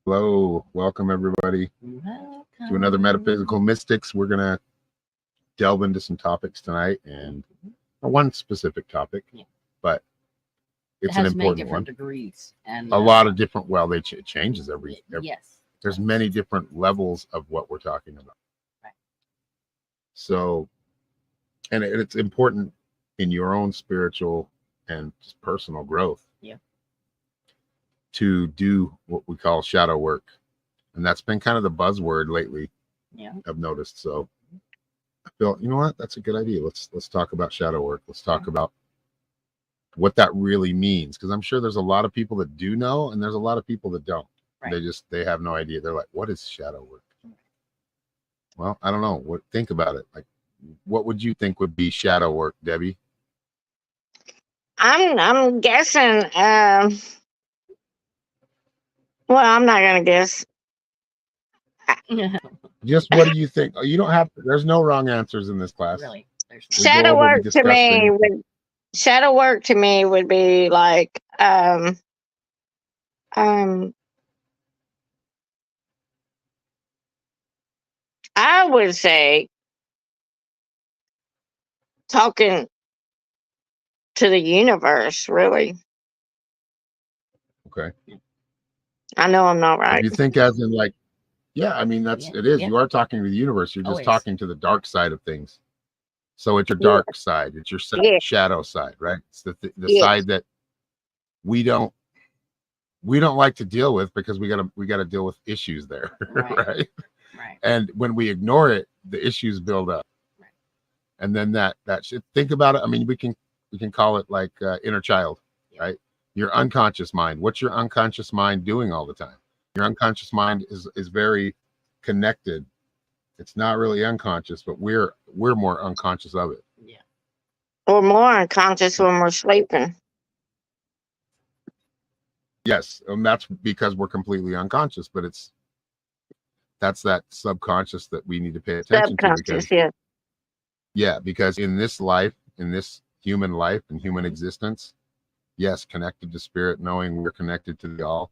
Hello, welcome everybody to another Metaphysical Mystics. We're gonna delve into some topics tonight, and one specific topic, but it's an important one. Degrees and a lot of different. Well, it changes every. yes. There's many different levels of what we're talking about. Right. So, and it's important in your own spiritual and just personal growth. Yeah. To do what we call shadow work, and that's been kind of the buzzword lately. Yeah, I've noticed. So I feel, you know what, that's a good idea. Let's talk about shadow work. Let's talk about what that really means, because I'm sure there's a lot of people that do know, and there's a lot of people that don't. Right. They have no idea. They're like, what is shadow work? Well, I don't know. Think about it. Like, what would you think would be shadow work, Debbie? I'm guessing. Well, I'm not gonna guess. Just what do you think? You don't have. There's no wrong answers in this class. Really, shadow work to me would be like I would say talking to the universe. Really. Okay. I know I'm not right. If you think as in like, yeah, I mean it is. Yeah. You are talking to the universe. You're just talking to the dark side of things. So it's your dark side. It's your shadow side, right? It's the side that we don't like to deal with, because we gotta deal with issues there, right? Right. And when we ignore it, the issues build up. Right. And then that should, think about it. I mean, we can call it like inner child, right? Your unconscious mind. What's your unconscious mind doing all the time? Your unconscious mind is very connected. It's not really unconscious, but we're more unconscious of it. Yeah. We're more unconscious when we're sleeping. Yes, and that's because we're completely unconscious, but that's that subconscious that we need to pay attention to. Because, because in this life, in this human life and human existence, yes, connected to spirit, knowing we're connected to the all.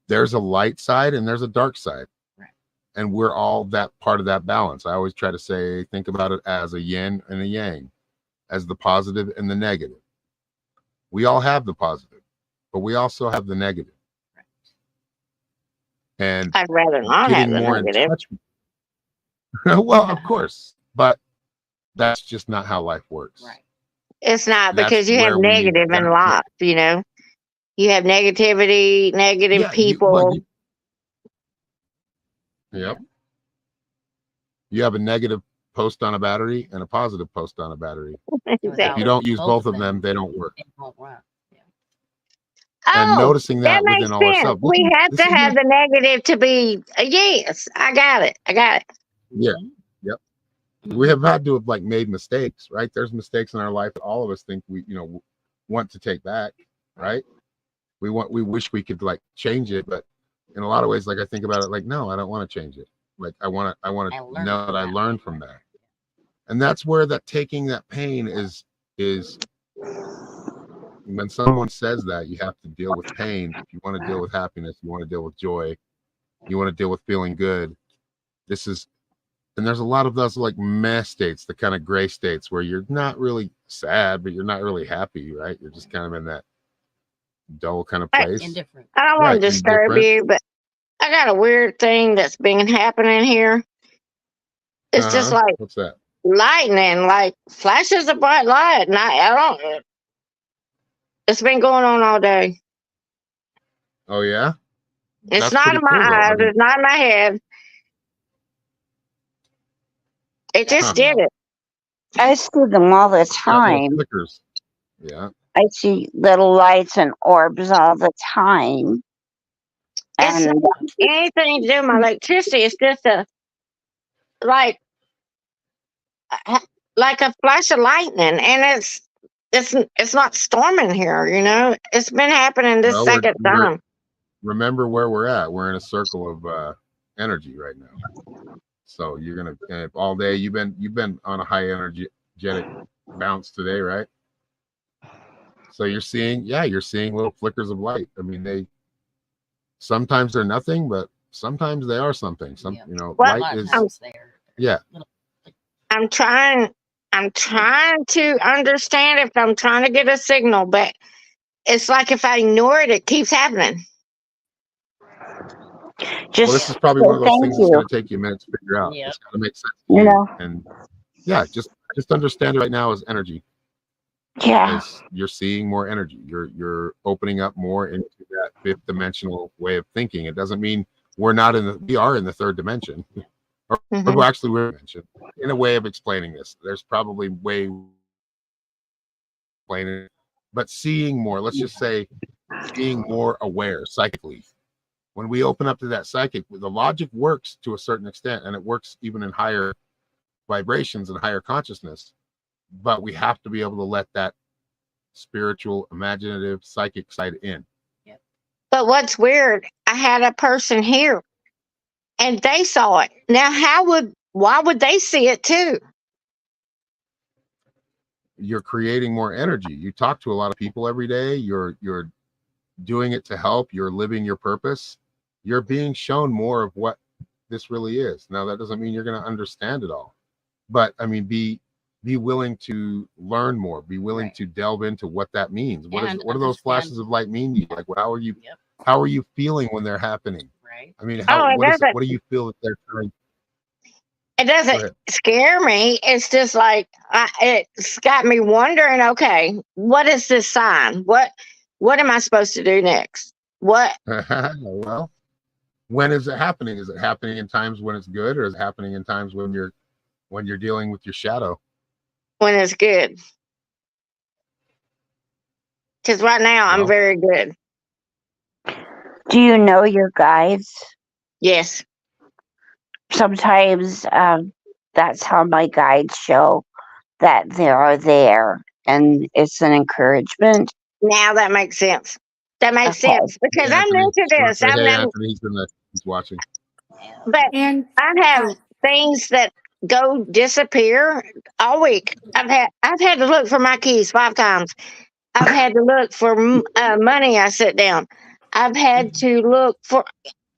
There's a light side and there's a dark side. And we're all that part of that balance. I always try to say, think about it as a yin and a yang, as the positive and the negative. We all have the positive, but we also have the negative. And I'd rather not have the negative. Well, of course, but that's just not how life works. Right. It's not, because you have negative in life, you know. You have negativity, negative people. Yep. You have a negative post on a battery and a positive post on a battery. Exactly. If you don't use both of them, they don't work. It won't work. Yeah. And noticing that within ourselves. We have to have the negative to be yes. I got it. Yeah. Yep. We have had to have made mistakes, right? There's mistakes in our life that all of us think we want to take back, right? We wish we could change it, but in a lot of ways, I think about it no, I don't want to change it. I want to know that I learned from that. And that's where that taking that pain is when someone says that, you have to deal with pain. If you want to deal with happiness, you want to deal with joy, you want to deal with feeling good. And there's a lot of those meh states, the kind of gray states where you're not really sad, but you're not really happy, right? You're just kind of in that dull kind of place. Indifferent. I don't want to disturb you, but I got a weird thing that's been happening here. It's just what's that? Lightning, flashes of bright light. And I don't. It's been going on all day. Oh yeah. It's not in my eyes. It's not in my head. It just did it. I see them all the time. Flickers. Yeah. I see little lights and orbs all the time. It's not anything to do with my electricity. It's just like a flash of lightning, and it's not storming here. It's been happening this second time. Remember where we're at. We're in a circle of energy right now. So you're gonna all day. You've been on a high energetic bounce today, right? So you're seeing little flickers of light. I mean, sometimes they're nothing, but sometimes they are something. Yeah. Well, Well, light is, there. yeah. I'm trying to understand if I'm trying to get a signal, but it's like if I ignore it, it keeps happening. Well, this is probably one of those things that's going to take you a minute to figure out. It's got to make sense to you. And yeah, just understand it right now as energy. Yeah. As you're seeing more energy, you're opening up more into that fifth dimensional way of thinking. It doesn't mean we are in the third dimension, or actually we're dimension. In a way of explaining this, there's probably way explaining, but seeing more. Let's just say being more aware psychically. When we open up to that psychic, the logic works to a certain extent, and it works even in higher vibrations and higher consciousness. But we have to be able to let that spiritual, imaginative, psychic side in. But what's weird, I had a person here and they saw it. Now, why would they see it too? You're creating more energy. You talk to a lot of people every day. You're doing it to help. You're living your purpose. You're being shown more of what this really is. Now, that doesn't mean you're going to understand it all, but I mean, be willing to learn more. Be willing to delve into what that means. What do those flashes of light mean to you? Like, how are you feeling when they're happening? Right. I mean, what do you feel that they're trying? It doesn't scare me. It's just like it's got me wondering. Okay, what is this sign? What am I supposed to do next? What? Well, when is it happening? Is it happening in times when it's good, or is it happening in times when you're dealing with your shadow? When it's good. Because right now I'm very good. Do you know your guides? Yes. Sometimes that's how my guides show that they are there, and it's an encouragement. Now that makes sense. That makes sense because I'm new to this. Anthony, he's watching. But I have things that go disappear all week. I've had to look for my keys 5 times. I've had to look for money. I sit down. I've had to look for.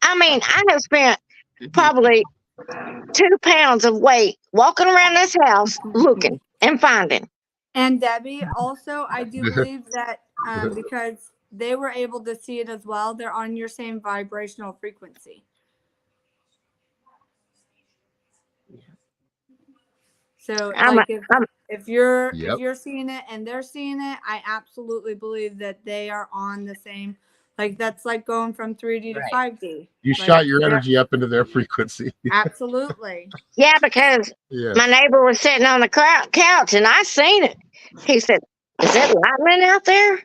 I mean, I have spent probably 2 pounds of weight walking around this house looking and finding. And Debbie, also, I do believe that because they were able to see it as well, they're on your same vibrational frequency. So, if you're seeing it and they're seeing it, I absolutely believe that they are on the same. Like, that's like going from 3D to 5D. You shot your energy up into their frequency. Absolutely. Yeah, because my neighbor was sitting on the couch and I seen it. He said, "Is that lightning out there?"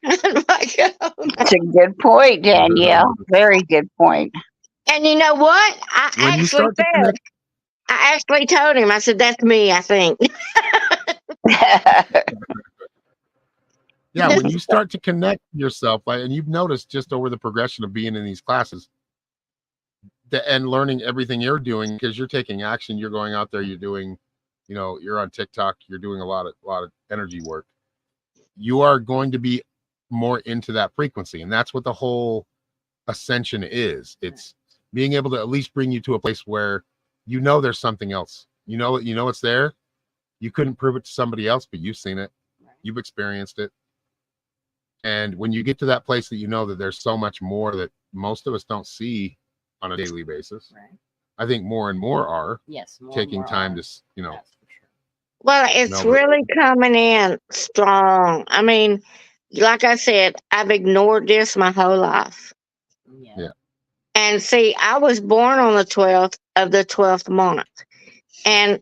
That's a good point, Danielle. Very good point. And you know what? I actually told him, I said, "That's me, I think." Yeah, when you start to connect yourself, and you've noticed just over the progression of being in these classes and learning everything you're doing, because you're taking action, you're going out there, you're doing, you're on TikTok, you're doing a lot of energy work. You are going to be more into that frequency, and that's what the whole ascension is. It's being able to at least bring you to a place where there's something else. It's there. You couldn't prove it to somebody else, but you've seen it, you've experienced it. And when you get to that place that that there's so much more that most of us don't see on a daily basis, I think more and more are taking time to, Well, it's really coming in strong. I mean, like I said, I've ignored this my whole life. Yeah. And see, I was born on the 12th of the 12th month. And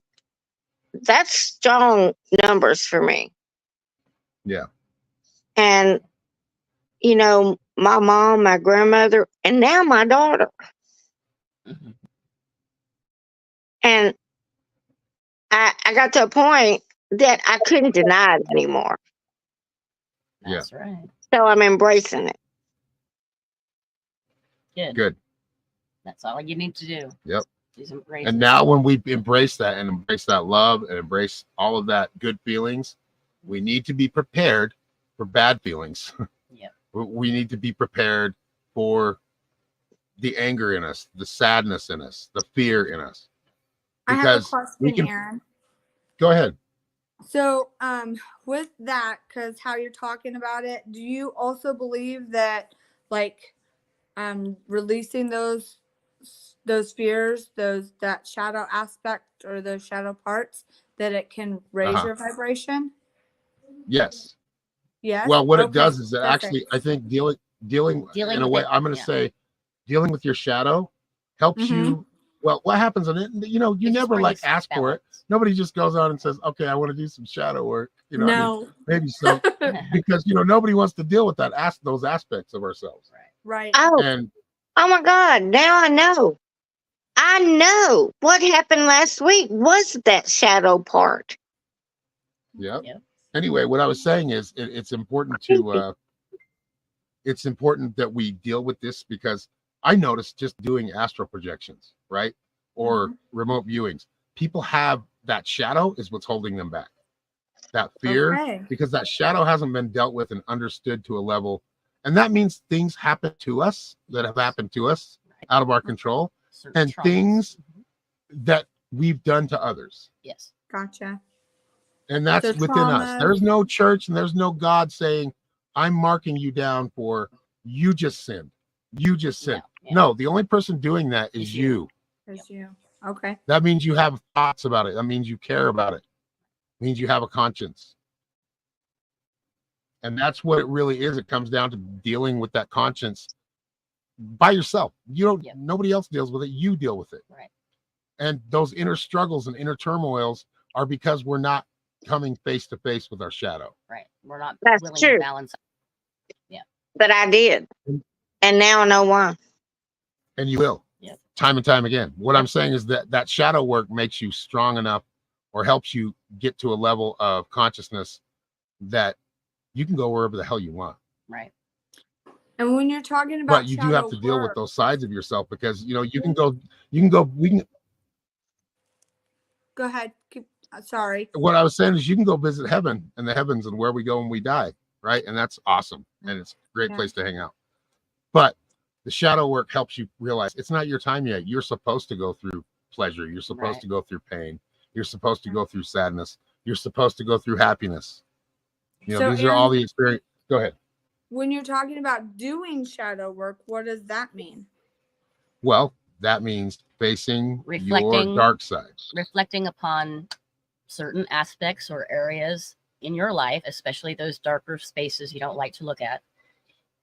that's strong numbers for me. Yeah. And, my mom, my grandmother, and now my daughter. And I got to a point that I couldn't deny it anymore. That's right. So I'm embracing it. Good. That's all you need to do. Yep. Is embrace and now when we embrace that and embrace that love and embrace all of that good feelings, we need to be prepared for bad feelings. Yeah. We need to be prepared for the anger in us, the sadness in us, the fear in us. I have a Because question, Aaron. Go ahead. So, with that, because how you're talking about it, do you also believe that, like, releasing those fears, that shadow aspect or those shadow parts, that it can raise your vibration? Yes. Yes. Well, what it Okay, does is that perfect. actually, I think dealing in a with way, it, I'm going to say, dealing with your shadow helps you. Well, what happens in it? You know, you It just never like brings ask for it. balance. Nobody just goes out and says, "Okay, I want to do some shadow work." You know, I mean, No. maybe so, because you know nobody wants to deal with those aspects of ourselves. Right. Oh, And oh my God. Now I know. I know what happened last week was that shadow part. yeah. Yep. Anyway, what I was saying is it's important to it's important that we deal with this, because I noticed just doing astral projections, right? Or remote viewings, people have that shadow is what's holding them back. That fear, Okay. because that shadow hasn't been dealt with and understood to a level. And that means things happen to us that have happened to us out of our control, Certain and traumas. things that we've done to others. Yes. Gotcha. And that's So within us. trauma. There's no church and there's no God saying, I'm marking you down for you just sinned. You just sinned. No, the only person doing that is you. Is you. Okay. That means you have thoughts about it. That means you care about it. It means you have a conscience. And that's what it really is. It comes down to dealing with that conscience by yourself. You don't, nobody else deals with it. You deal with it. Right. And those inner struggles and inner turmoils are because we're not coming face to face with our shadow. Right. We're not That's willing true. to balance. Yeah. But I did. And now I know why. And you will. Yep. Time and time again. What I'm saying is that shadow work makes you strong enough, or helps you get to a level of consciousness that you can go wherever the hell you want. Right. And when you're talking about But you do have to deal with those sides of yourself, because you know we can go. Go ahead. Sorry. What I was saying is you can go visit heaven and the heavens and where we go when we die, right? And that's awesome, and it's a great place to hang out. But the shadow work helps you realize it's not your time yet. You're supposed to go through pleasure. You're supposed to go through pain. You're supposed to go through sadness. You're supposed to go through happiness. You know, So, these are all the experience. Go ahead. When you're talking about doing shadow work, what does that mean? Well, that means facing Reflecting, your dark side. Reflecting upon certain aspects or areas in your life, especially those darker spaces you don't like to look at,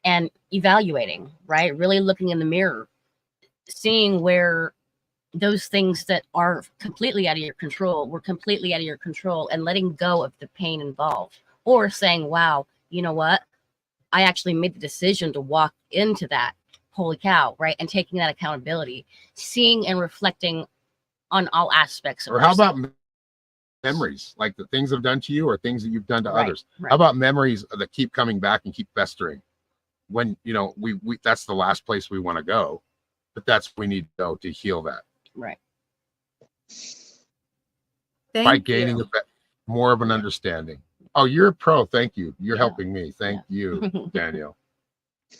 and evaluating, right? Really looking in the mirror, seeing where those things that are completely out of your control were completely out of your control, and letting go of the pain involved, or saying, wow, you know what? I actually made the decision to walk into that. Holy cow, right? And taking that accountability, seeing and reflecting on all aspects of Or how yourself. about memories, like the things have done to you or things that you've done to Right, others? right. How about memories that keep coming back and keep festering? When, you know, we that's the last place we want to go, but that's where we need to go to heal that. Right. By gaining more of an understanding. Oh, you're a pro. Thank you. You're helping me. Thank you, Daniel.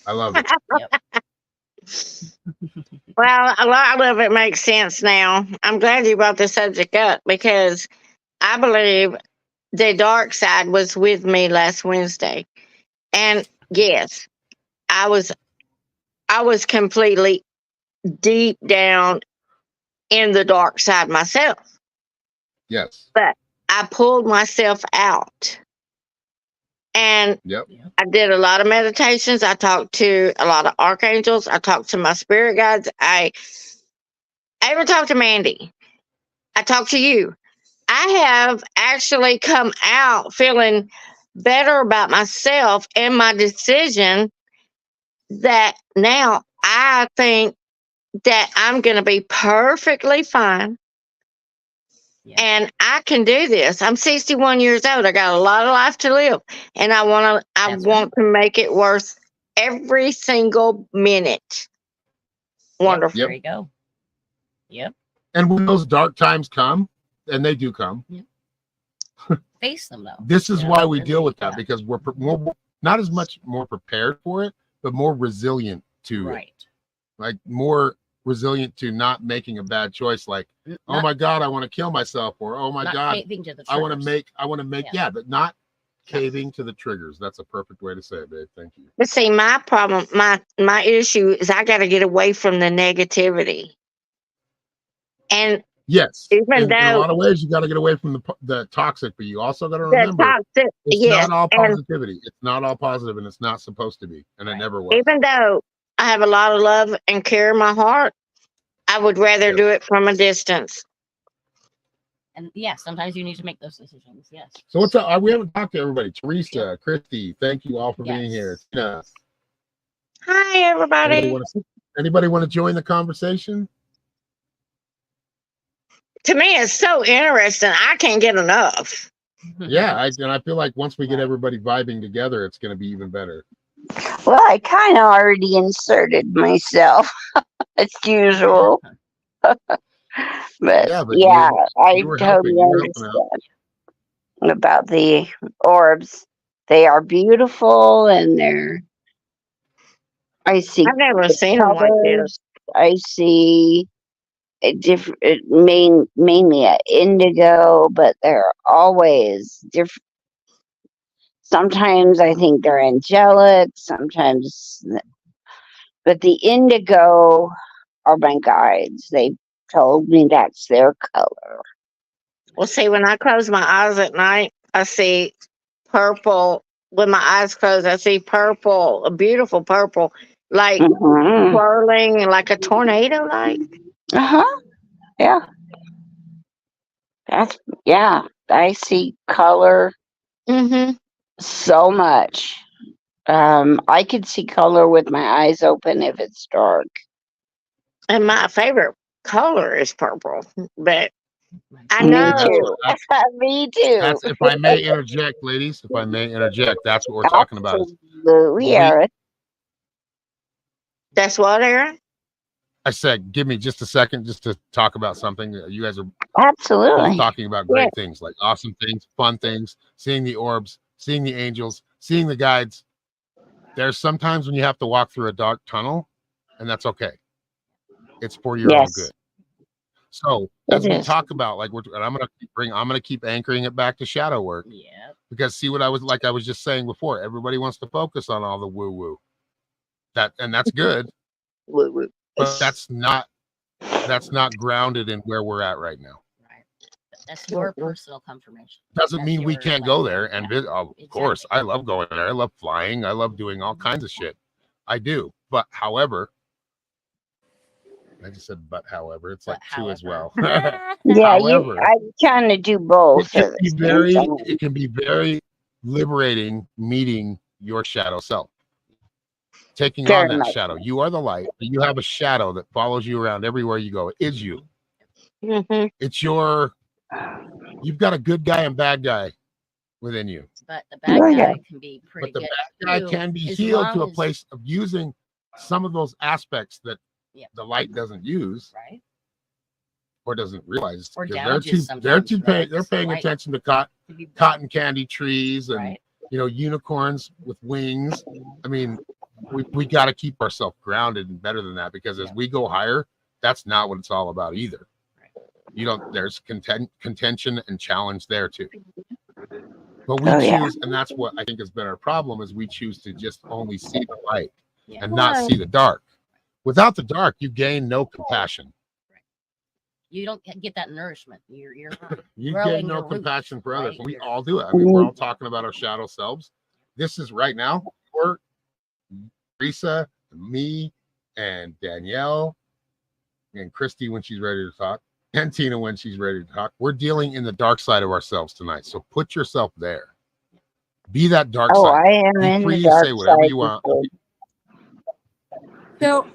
I love it. Well, a lot of it makes sense now. I'm glad you brought the subject up, because I believe the dark side was with me last Wednesday. And yes, I was completely deep down in the dark side myself. Yes. But I pulled myself out. And I did a lot of meditations. I talked to a lot of archangels. I talked to my spirit guides. I even talked to Mandy. I talked to you. I have actually come out feeling better about myself and my decision, that now I think that I'm going to be perfectly fine. And I can do this. I'm 61 years old. I got a lot of life to live, and I want to make it worth every single minute. Wonderful. There you go. Yep. And when those dark times come, and they do come, face them though. This is why we deal with that, because we're more, not as much more prepared for it, but more resilient to it. like more resilient to not making a bad choice, like, oh my God, I want to kill myself, or oh my God, I want to make, yeah, but not caving to the triggers. That's a perfect way to say it, babe. Thank you. But see, my problem, my issue is I got to get away from the negativity. And yes, even in a though lot of ways, you got to get away from the toxic, but you also got to the remember toxic, it's yes, not all and positivity. It's not all positive, and it's not supposed to be, and it never was. even though I have a lot of love and care in my heart, I would rather do it from a distance. And yeah, sometimes you need to make those decisions. Yes. So what's up? We haven't talked to everybody. Teresa, Christy, thank you all for being here. Tina. Hi, everybody. Anybody want to join the conversation? To me, it's so interesting. I can't get enough. Yeah, I feel like once we get everybody vibing together, it's going to be even better. Well, I kind of already inserted myself as usual. But yeah, I totally understand about the orbs. They are beautiful, and I see. I've never seen them like this. I see a different, mainly indigo, but they're always different. Sometimes I think they're angelic. Sometimes, but the indigo are my guides. They told me that's their color. Well, see, when I close my eyes at night, I see purple. When my eyes close, I see purple, a beautiful purple, like swirling like a tornado, like. Yeah. I see color so much. I could see color with my eyes open if it's dark. And my favorite color is purple, but I Me know. too. Me too. That's, if I may interject, ladies, if I may interject, that's what we're talking about. Absolutely, That's what, Aaron? I said, give me just a second just to talk about something. You guys are absolutely talking about great things, like awesome things, fun things, seeing the orbs, seeing the angels, seeing the guides. There's sometimes when you have to walk through a dark tunnel, and that's okay. It's for your own good. So as we talk about, like, I'm gonna keep anchoring it back to shadow work. Yeah. Because see what I was just saying before. Everybody wants to focus on all the woo woo. And that's good. Woo woo. But that's not grounded in where we're at right now. Right. That's your personal confirmation. Doesn't mean we can't go there and visit. Of course, I love going there. I love flying. I love doing all kinds of shit. I do. But however, I just said, however, it's like two as well. However, I kind of do both. It can be very liberating meeting your shadow self. Taking on that shadow. You are the light, but you have a shadow that follows you around everywhere you go. It is you. It's you've got a good guy and bad guy within you. But the bad guy can be pretty good. But the bad guy can be healed to a place of using some of those aspects that the light doesn't use. Right. Or doesn't realize. Or they're paying attention to cotton candy trees and unicorns with wings. I mean, we got to keep ourselves grounded and better than that, because as we go higher, that's not what it's all about either. There's contention and challenge there too. But we choose, and that's what I think has been our problem, is we choose to just only see the light and not see the dark. Without the dark, you gain no compassion. You don't get that nourishment. You're you gain no compassion for others. We all do it. I mean, we're all talking about our shadow selves. This is right now for Teresa, me, and Danielle, and Christy when she's ready to talk, and Tina when she's ready to talk. We're dealing in the dark side of ourselves tonight. So put yourself there. Be that dark side. I am in the dark say whatever you want. So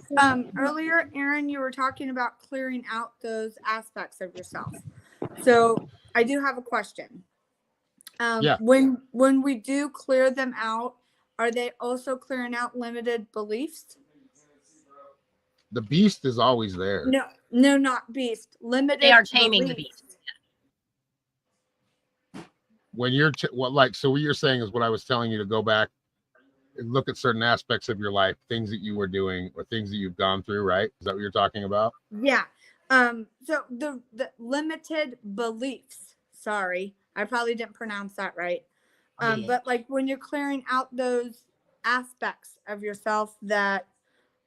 earlier, Aaron, you were talking about clearing out those aspects of yourself. So I do have a question. When we do clear them out, are they also clearing out limited beliefs? The beast is always there. No, not beast. Limited. They are taming the beast. When you're so what you're saying is what I was telling you to go back look at certain aspects of your life, things that you were doing or things that you've gone through, right? Is that what you're talking about? Yeah. So the limited beliefs. Sorry, I probably didn't pronounce that right. But like when you're clearing out those aspects of yourself that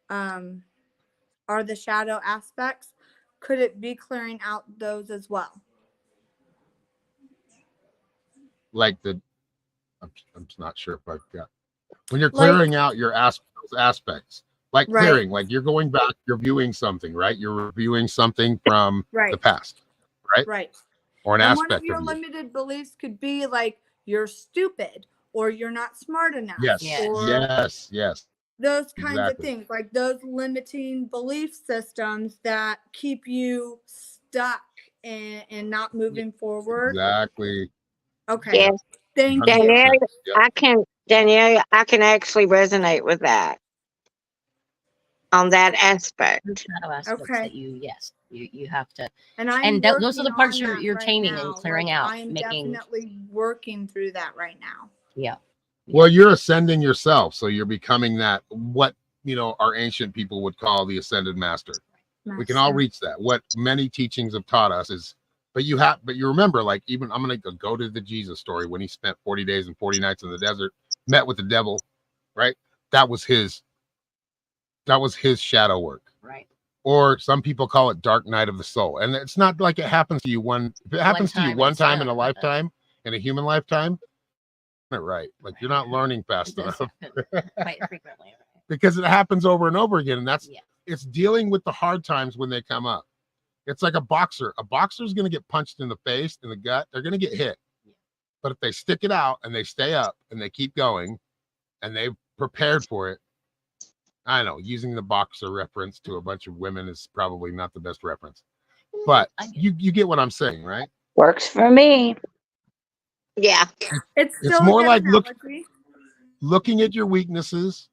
are the shadow aspects, could it be clearing out those as well? Like I'm not sure if I've got, when you're clearing out your aspects, like clearing, like you're going back, you're viewing something, right? You're reviewing something from the past, right? Right. Or an and aspect one of your of you. limited beliefs could be like you're stupid or you're not smart enough. Yes. Or Yes. those kinds of things, like those limiting belief systems that keep you stuck and not moving forward. Exactly. Okay. Yes. Thank you. Danielle, I can actually resonate with that on that aspect. Shadow aspects that you have to, And those are the parts you're right taming now. and clearing out, I'm making. definitely working through that right now. Yeah. Well, you're ascending yourself, so you're becoming that, what our ancient people would call the ascended master. We can all reach that. What many teachings have taught us is, but you remember, like, even I'm going to go to the Jesus story when he spent 40 days and 40 nights in the desert, met with the devil, right? That was his shadow work. Right. Or some people call it dark night of the soul. And it's not like it happens to you if it happens to you one time in a lifetime, in a human lifetime, right? Like you're not learning fast enough. Quite frequently. Right? Because it happens over and over again. And it's dealing with the hard times when they come up. It's like a boxer. A boxer's going to get punched in the face, in the gut. They're going to get hit. But if they stick it out and they stay up and they keep going and they've prepared for it, I know using the boxer reference to a bunch of women is probably not the best reference, but you get what I'm saying, right? Works for me. Yeah. It's more like looking at your weaknesses,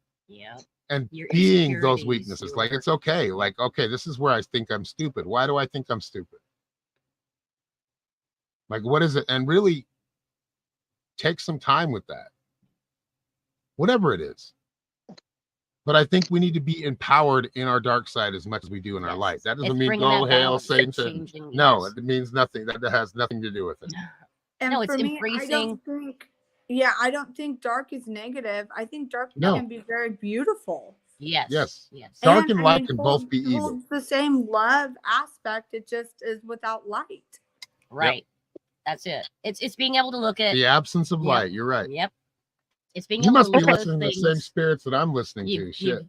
and your being those weaknesses. Like it's okay. Like, okay, this is where I think I'm stupid. Why do I think I'm stupid? Like, what is it? And really take some time with that, whatever it is. But I think we need to be empowered in our dark side as much as we do in our light. That doesn't mean go hail Satan. No, it means nothing. That has nothing to do with it. And no, for it's me, embracing. I don't think dark is negative. I think dark can be very beautiful. Yes. Dark and light can both be evil. Holds the same love aspect. It just is without light. Right. Yep. That's it. It's being able to look at the absence of light. You're right. Yep. It's being you able must to be listening to the same spirits that I'm listening to. Shit.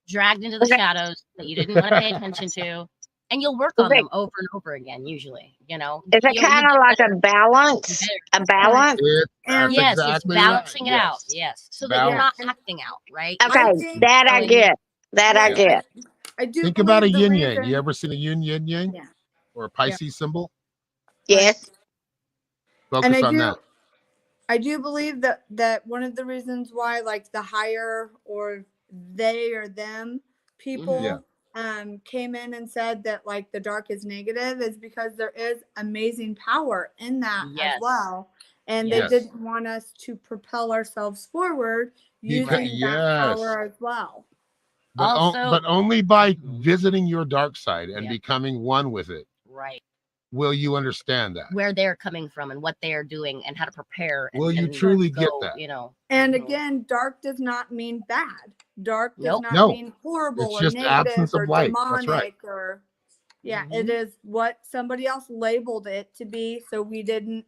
Dragged into the shadows that you didn't want to pay attention to. And you'll work on them over and over again, usually, Is it kind of like a balance? A balance? Yes, it's balancing it out. Yes. So that you're not acting out, right? Okay, that I get. I get. I do think about a yin yang. You ever seen a yin yang? Yeah. Or a Pisces symbol? Yes. Focus on that. I do believe that one of the reasons why, like, the higher or they or them people came in and said that, like, the dark is negative is because there is amazing power in that as well. And they didn't want us to propel ourselves forward using that power as well. But only by visiting your dark side and becoming one with it. Right. Will you understand that? Where they're coming from and what they are doing and how to prepare. Will you truly get that? And again, dark does not mean bad. Dark does not mean horrible or negative absence of light. Demonic or it is what somebody else labeled it to be, so we didn't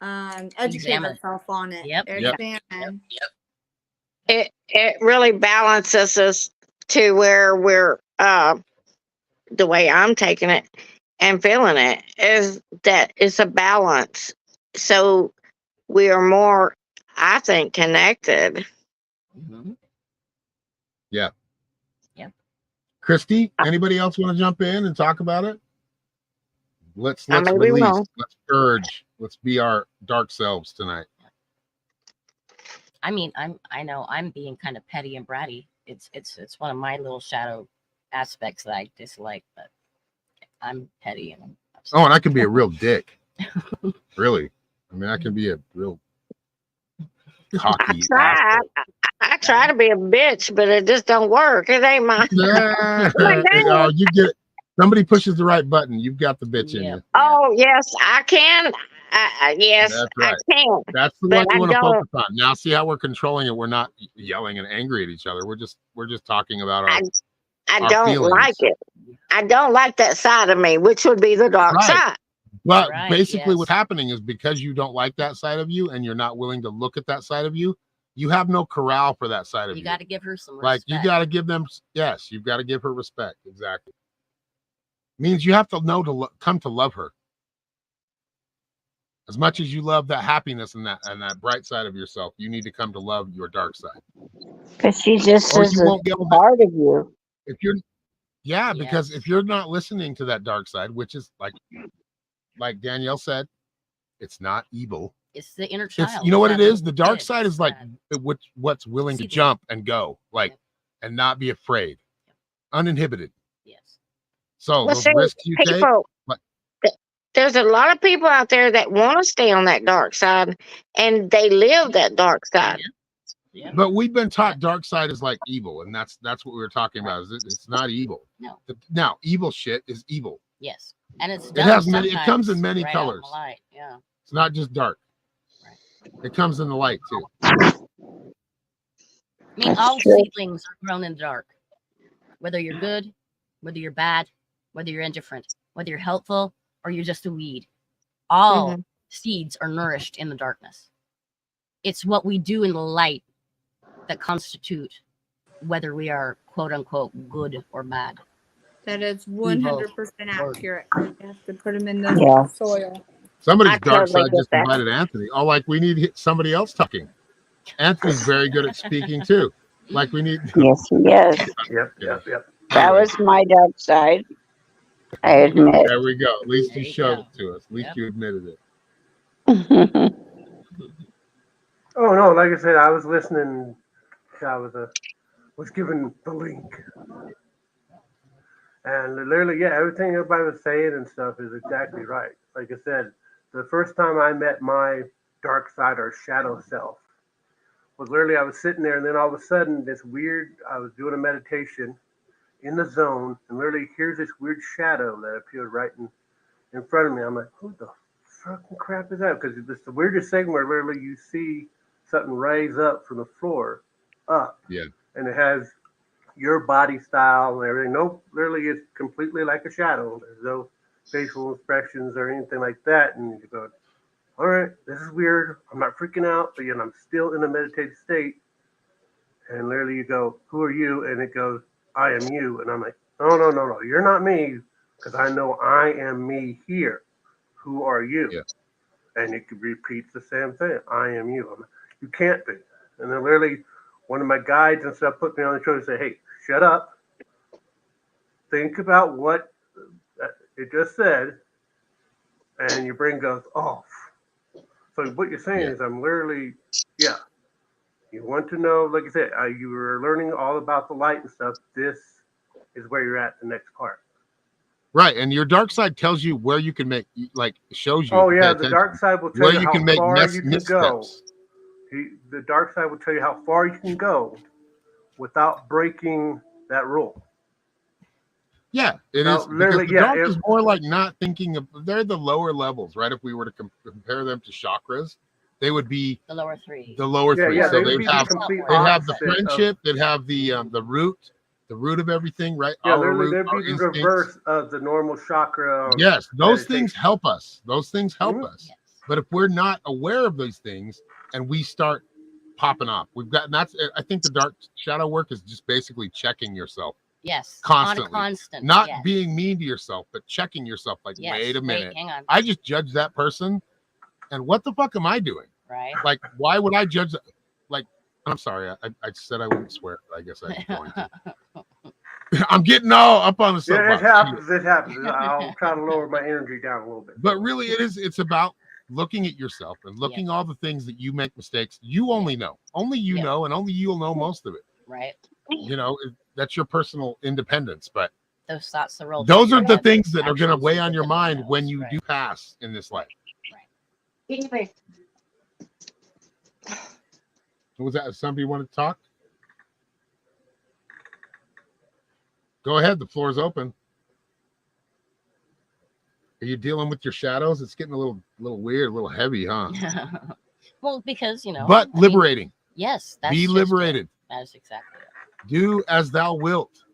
educate ourselves on it. Examine. It really balances us to where we're the way I'm taking it and feeling it is that it's a balance. So we are more, I think, connected. Yeah. Christy, anybody else want to jump in and talk about it? Let's release. Let's purge. Let's be our dark selves tonight. I mean, I know I'm being kind of petty and bratty. It's one of my little shadow aspects that I dislike, but I'm petty and and I can be a real dick. Really. I mean, I can be a real cocky. I I try to be a bitch, but it just don't work. It ain't my. Oh, you get it. Somebody pushes the right button. You've got the bitch in you. Oh yes, I can. Yes, That's right. I can. That's the But one you I want to don't. focus on. Now, see how we're controlling it. We're not yelling and angry at each other. We're just talking about our. I our don't feelings. like it. I don't like that side of me, which would be the dark Right. side. But Right, basically, yes. what's happening is because you don't like that side of you and you're not willing to look at that side of you, you have no corral for that side of you. You got to give her some Like respect. you got to give them. Yes, you've got to give her respect. Exactly. Means you have to know to come to love her as much as you love that happiness and that bright side of yourself. You need to come to love your dark side. Because she just Or is you a won't be able to. part of you. If you're, yeah, because Yes. if you're not listening to that dark side, which is like Danielle said, it's not evil. It's the inner child. It's, you know what it that is? The dark kid side is like that- what's willing to See the- jump and go, like, Yep. and not be afraid, uninhibited. Yes. So Well, those see, risks you take. people. Like- There's a lot of people out there that want to stay on that dark side, and they live that dark side. Yeah. But we've been taught dark side is like evil, and that's what we were talking about. Is it's not evil. No. Now, evil shit is evil. Yes. And it's It done has many. It comes in sometimes many right out in colors. the light. Yeah. It's not just dark. It comes in the light too. I mean, That's all true. seedlings are grown in the dark. Whether you're good, whether you're bad, whether you're indifferent, whether you're helpful or you're just a weed, all seeds are nourished in the darkness. It's what we do in the light that constitute whether we are quote unquote good or bad. That is 100% accurate. You have to put them in the Yeah. soil. Somebody's I dark totally side get just that. invited Anthony. Oh, like we need somebody else talking. Anthony's very good at speaking too. Like we need. Yes, he is. Yep. That was my dark side. I admit. There we go. At least There you you showed go. it to us. At least Yep. you admitted it. Oh no, like I said, I was listening. I was given the link, and literally, yeah, everything everybody was saying and stuff is exactly right. Like I said, the first time I met my dark side or shadow self was literally I was sitting there, and then all of a sudden, I was doing a meditation in the zone, and literally here's this weird shadow that appeared right in front of me. I'm like, who the fucking crap is that? Because it's the weirdest thing where literally you see something rise up from the floor up. Yeah. And it has your body style and everything. No, literally it's completely like a shadow. There's no facial expressions or anything like that. And you go, all right, this is weird. I'm not freaking out, but yet I'm still in a meditative state. And literally you go, who are you? And it goes, I am you. And I'm like, no, you're not me, because I know I am me here. Who are you? Yeah. And it repeats the same thing. I am you. I'm like, you can't be. And then literally one of my guides and stuff put me on the shoulder and say, hey, shut up. Think about what it just said. And your brain goes off. So what you're saying is I'm literally, you want to know, like I said, you were learning all about the light and stuff. This is where you're at the next part. Right, and your dark side tells you where you can make, like, shows you. Oh to pay yeah, the attention. dark side will tell Where you you how can make far you can go. missteps. The dark side will tell you how far you can go without breaking that rule. Yeah, it No, is. Because literally, the yeah, dark is more like not thinking of. They're the lower levels, right? If we were to compare them to chakras, they would be The lower three. the lower Yeah, three. yeah, So they would they'd be the have complete they'd have the opposite of- friendship, they'd have the root of everything, right? Yeah, Our literally, root, they'd our be the instincts. reverse of the normal chakra. Yes, those meditation. things help us. Those things help Mhm. us. But if we're not aware of those things and we start popping off, I think the dark shadow work is just basically checking yourself. Yes. Constantly. On a constant. Not yes. being mean to yourself, but checking yourself like, Yes. wait a minute. Hang on. I just judged that person. And what the fuck am I doing? Right. Like, why would I judge? Like, I'm sorry. I said I wouldn't swear. But I guess I'm going to. I'm getting all up on the Yeah, soapbox. it happens. I'll try to lower my energy down a little bit. But really, it's about looking at yourself and looking all the things that you make mistakes. You only know. Only you know, and only you'll know most of it. Right. You know, that's your personal independence. But those thoughts that roll. those are through the your things that are actions going to weigh on that your no one mind knows. when you Right. do pass in this life. Anyway, Was that somebody want to talk? Go ahead. The floor is open. Are you dealing with your shadows? It's getting a little weird, a little heavy, huh? Well, because But I mean, liberating. yes, that's Be just liberated. it. That is exactly it. Do as thou wilt.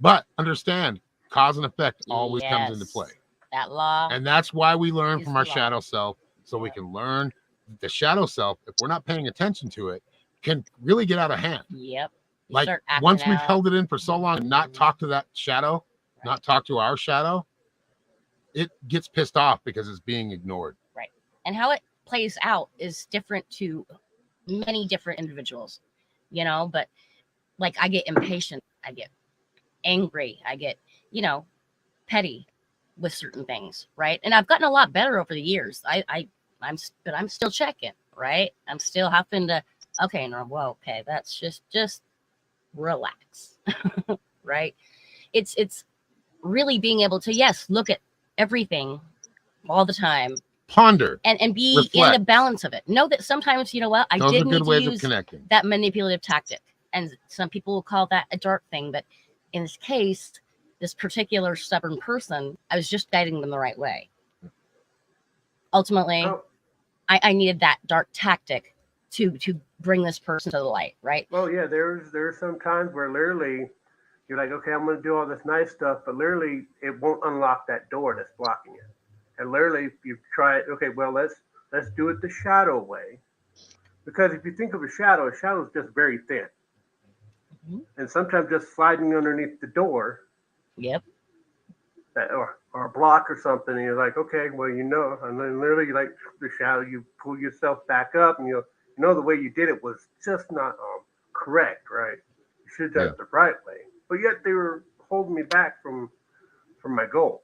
But understand, cause and effect always comes into Yes. play. That law. And that's why we learn is from the our law. shadow self, so we can learn the shadow self, if we're not paying attention to it, can really get out of hand. Yep. You Like start acting once we've out. held it in for so long and not talk to that shadow, not talk to our shadow, it gets pissed off because it's being ignored. Right. And how it plays out is different to many different individuals, but like I get impatient, I get angry, I get, petty with certain things, right? And I've gotten a lot better over the years. But I'm still checking, right? I'm still having to, okay, no, well, okay, that's just relax, right? It's really being able to, yes, look at everything all the time, ponder, and be reflect. in the balance of it. Know that sometimes, I Those did are need good to ways of use connecting. that manipulative tactic, and some people will call that a dark thing, but in this case, this particular stubborn person, I was just guiding them the right way. Ultimately, I needed that dark tactic to bring this person to the light, right? Well, yeah, there's some times where literally you're like, okay, I'm going to do all this nice stuff, but literally it won't unlock that door that's blocking it. And literally, if you try it, okay, well, let's do it the shadow way, because if you think of a shadow is just very thin, and sometimes just sliding underneath the door, Yep, or a block or something, and you're like, okay, well, and then literally, like the shadow, you pull yourself back up, and you know the way you did it was just not correct, right? You should have done it the right way, but yet they were holding me back from my goal.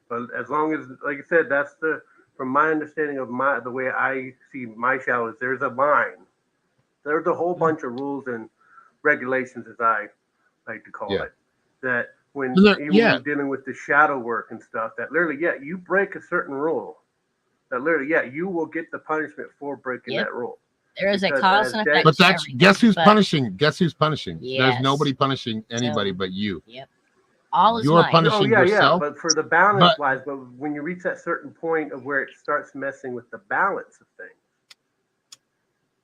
But as long as, like I said, from my understanding of the way I see my shadows, there's a line. There's a whole bunch of rules and regulations, as I like to call it, that when you're dealing with the shadow work and stuff, that literally, you break a certain rule, that literally, you will get the punishment for breaking that rule. There is a cause and effect. But that's guess who's punishing? Guess who's punishing? Yes. There's nobody punishing anybody but you. Yep. All is You're mine. punishing yourself. But for the balance wise, but when you reach that certain point of where it starts messing with the balance of things,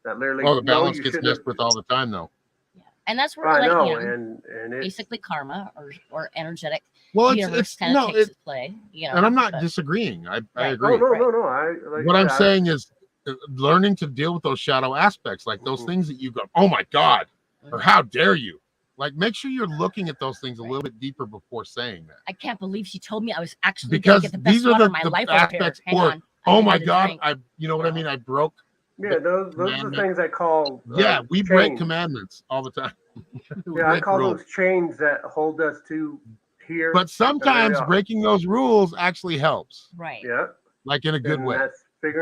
that literally, the balance gets messed with all the time, though. Yeah. And that's where I know, and it's basically karma or energetic. Well, universe kind of takes its play, And I'm not disagreeing. I agree. No. What I'm saying is learning to deal with those shadow aspects, like those things that you go, oh my God, or how dare you? Like, make sure you're looking at those things a little bit deeper before saying that. I can't believe she told me I was actually because get the best these are water the, of my the life aspects. Over here. Oh my God, you know what I mean? I broke. Yeah, those are the things I call. We break commandments all the time. I call those chains that hold us to here. But sometimes breaking those rules actually helps. Right. Yeah. Like in a good way.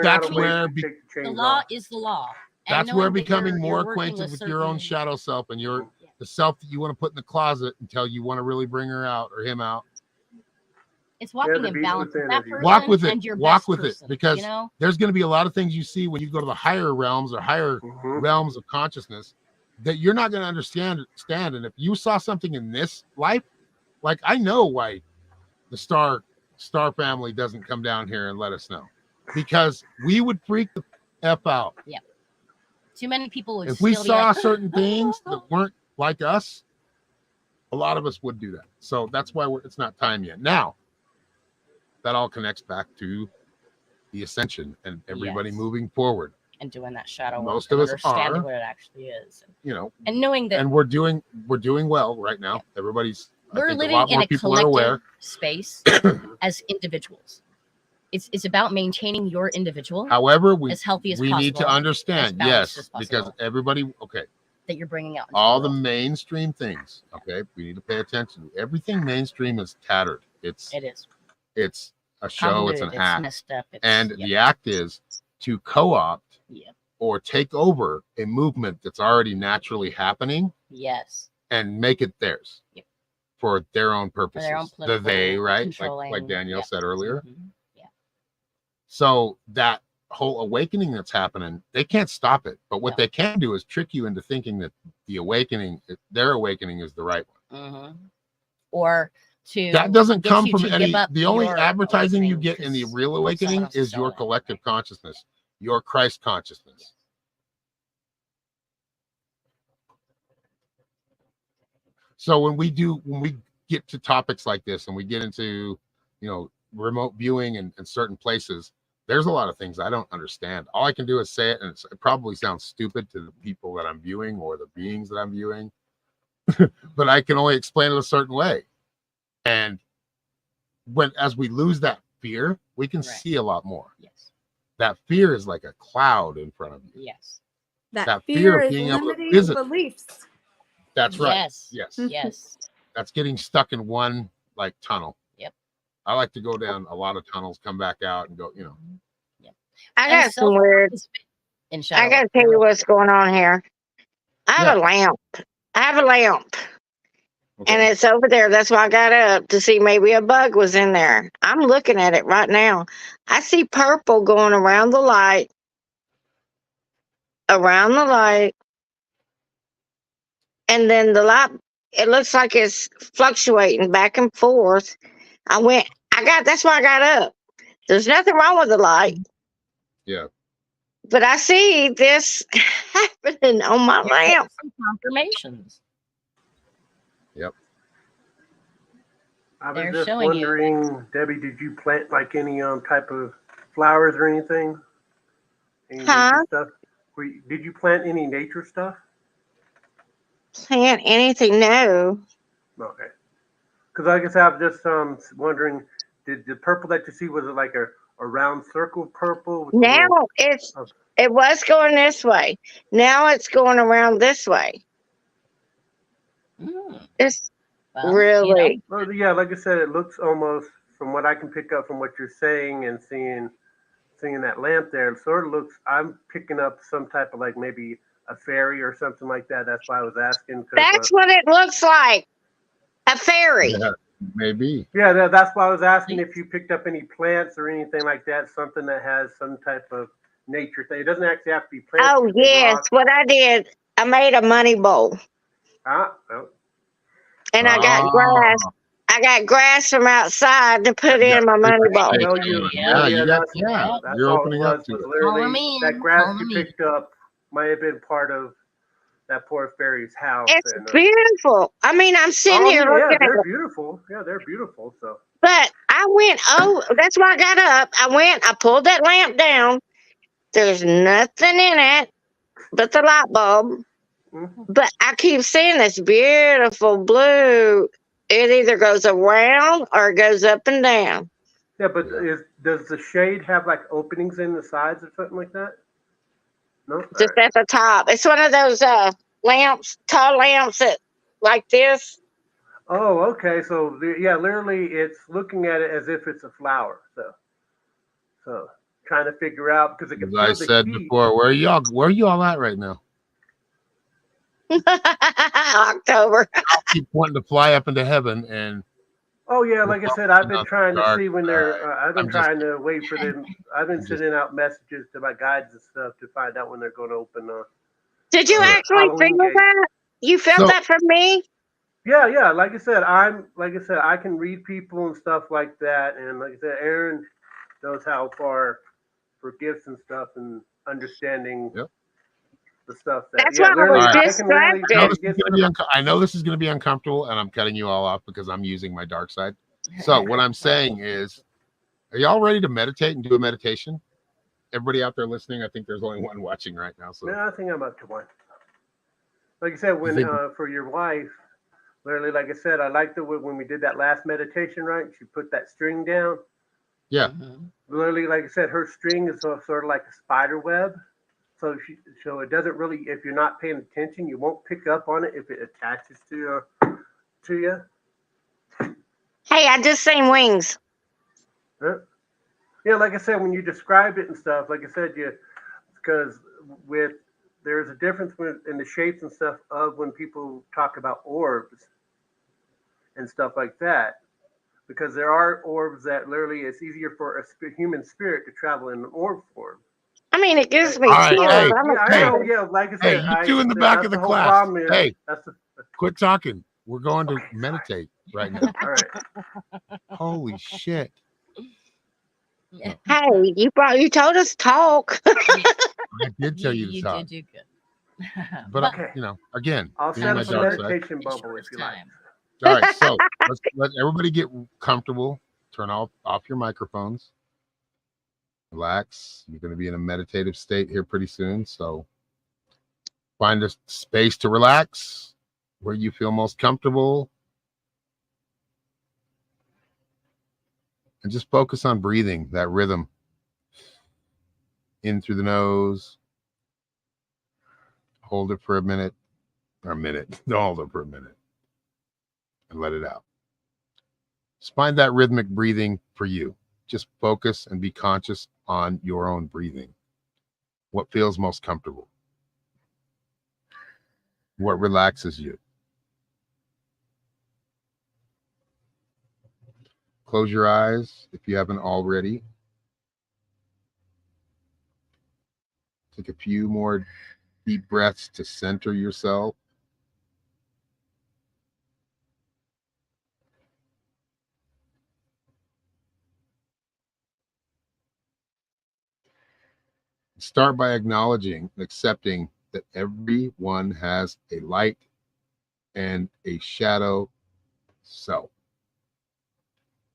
That's where the law is the law. That's where becoming more acquainted with your own shadow self and the self that you want to put in the closet until you want to really bring her out or him out. It's walking in balance with that person. Walk with it. And your Walk best with person, it, because there's going to be a lot of things you see when you go to the higher realms or higher realms of consciousness that you're not going to understand. And if you saw something in this life, like I know why the star family doesn't come down here and let us know, because we would freak the F out. Yeah. Too many people would. If we saw certain things that weren't like us, a lot of us would do that. So that's why it's not time yet. Now, that all connects back to the ascension and everybody moving forward and doing that shadow. Most of us understanding what it actually is, and knowing that, and we're doing well right now. Everybody's. We're living in a collective space as individuals. It's about maintaining your individual. However, as healthy as we possible, need to understand, yes, because everybody, that you're bringing out all the mainstream things. Okay, we need to pay attention. Everything mainstream is tattered. It is. It's a show. It's an act, and the act is to co-opt or take over a movement that's already naturally happening. Yes, and make it theirs for their own purposes. They right, like Danielle said earlier. So that whole awakening that's happening, they can't stop it. But what they can do is trick you into thinking that the awakening, their awakening, is the right one. or to that doesn't get come you from to any. give up The only your advertising you awakening get in the because real awakening someone else is your selling it, collective right? consciousness, your Christ consciousness. So when we get to topics like this and we get into, remote viewing and certain places, there's a lot of things I don't understand. All I can do is say it, and it probably sounds stupid to the people that I'm viewing or the beings that I'm viewing, but I can only explain it a certain way. And as we lose that fear, we can see a lot more. Yes. That fear is like a cloud in front of you. Yes. That fear of is being able to limiting visit. beliefs. That's right. Yes. Yes. Yes. That's getting stuck in one like tunnel. Yep. I like to go down a lot of tunnels, come back out, and go. Yep. I got some weird. I got to tell you what's going on here. I have a lamp. Okay. And it's over there. That's why I got up to see maybe a bug was in there. I'm looking at it right now. I see purple going around the light. And then the light, it looks like it's fluctuating back and forth. That's why I got up. There's nothing wrong with the light. Yeah. But I see this happening on my lamp. Some confirmations. Yep. I was They're just showing you. wondering, Debbie, did you plant like any type of flowers or anything? Any nature stuff? Did you plant any nature stuff? Plant anything? No. Okay. Because like I said, I'm just wondering, did the purple that you see, was it like a round circle purple? With Now it was going this way. Now it's going around this way. It's really. Well, yeah, like I said, it looks almost, from what I can pick up from what you're saying and seeing that lamp there, it sort of looks, I'm picking up some type of like maybe a fairy or something like that. That's why I was asking. That's what it looks like. A fairy. Yeah, maybe. Yeah, that's why I was asking if you picked up any plants or anything like that, something that has some type of nature thing. It doesn't actually have to be plants. Oh, yes. What I did, I made a money bowl. Oh. And I got grass. I got grass from outside to put in my money bowl. Well, you're opening up to it. Literally, that grass you picked up might have been part of that poor fairy's house. It's beautiful. I mean, I'm sitting here looking at they're it. beautiful. Yeah, they're beautiful. So. But I went, that's why I got up. I pulled that lamp down. There's nothing in it but the light bulb. Mm-hmm. But I keep seeing this beautiful blue. It either goes around or it goes up and down. Yeah, but does the shade have like openings in the sides or something like that? No, just at the top. It's one of those lamps, tall lamps that like this. Oh, okay. So literally, it's looking at it as if it's a flower. So trying to figure out, because it can feel I said before, where are y'all at right now? October. I keep wanting to fly up into heaven, and oh yeah, like I said, I've been trying to see when they're. I've been trying to wait for them. I've been sending out messages to my guides and stuff to find out when they're going to open. Did you actually feel that? You felt that from me? Yeah. Like I said, I can read people and stuff like that, and like I said, Aaron knows how far for gifts and stuff and understanding. Yep. The stuff that, that's why I was distracted. I know this is going to be uncomfortable, and I'm cutting you all off because I'm using my dark side. So what I'm saying is, are y'all ready to meditate and do a meditation? Everybody out there listening, I think there's only one watching right now. So I think I'm up to one. Like I said, when for your wife, literally, like I said, I liked it when we did that last meditation. Right, she put that string down. Yeah. Literally, like I said, her string is sort of like a spider web. So it doesn't really, if you're not paying attention, you won't pick up on it if it attaches to you. Hey, I just seen wings. Yeah, like I said, when you describe it and stuff, like I said, because there's a difference in the shapes and stuff of when people talk about orbs and stuff like that. Because there are orbs that literally it's easier for a human spirit to travel in an orb form. I mean, it gives me chills. I know, like I said, you two in the back of the class. Hey, quit talking. We're going to meditate right now. All right. Holy shit. Yeah. Hey, you told us to talk. I did tell you to You talk. did do good. But, Okay. you know, again, I'll being set my up a dark side. meditation in bubble shortest if you like. time. All right, so let everybody get comfortable. Turn off your microphones. Relax. You're going to be in a meditative state here pretty soon. So find a space to relax where you feel most comfortable. And just focus on breathing, that rhythm. In through the nose. Hold it for a minute. Or a minute. Hold it for a minute. And let it out. Just find that rhythmic breathing for you. Just focus and be conscious on your own breathing. What feels most comfortable? What relaxes you? Close your eyes if you haven't already. Take a few more deep breaths to center yourself. Start by acknowledging and accepting that everyone has a light and a shadow self.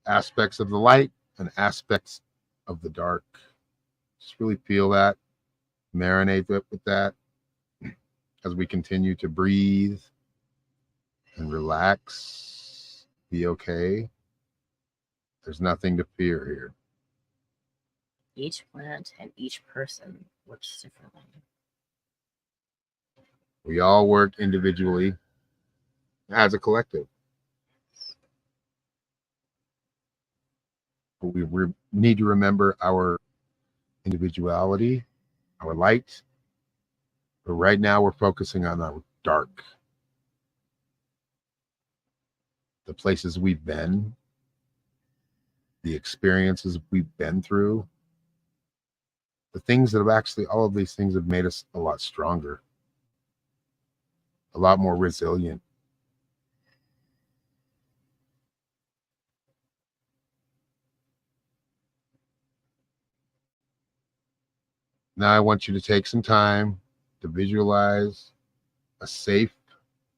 Aspects of the light and aspects of the dark. Just really feel that. Marinate with that as we continue to breathe and relax. Be okay. There's nothing to fear here. Each plant and each person works differently. We all work individually as a collective. But we need to remember our individuality, our light. But right now we're focusing on our dark. The places we've been, the experiences we've been through, the things that have actually, all of these things have made us a lot stronger, a lot more resilient. Now I want you to take some time to visualize a safe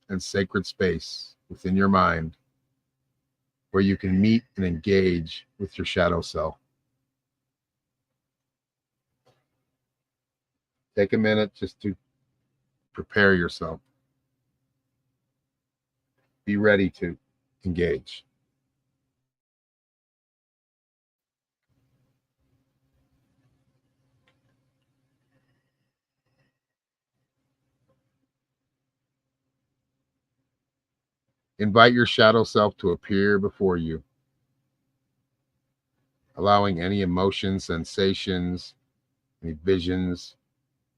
and sacred space within your mind where you can meet and engage with your shadow self. Take a minute just to prepare yourself. Be ready to engage. Invite your shadow self to appear before you, allowing any emotions, sensations, any visions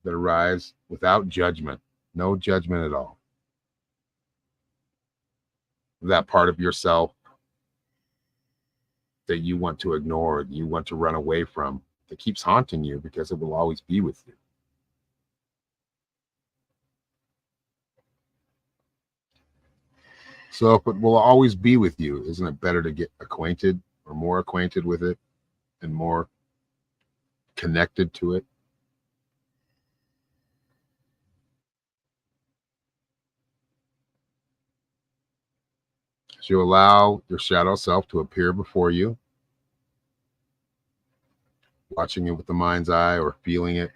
that arise without judgment, no judgment at all. That part of yourself that you want to ignore, that you want to run away from, that keeps haunting you because it will always be with you. So if it will always be with you, isn't it better to get acquainted or more acquainted with it and more connected to it? As you allow your shadow self to appear before you, watching it with the mind's eye or feeling it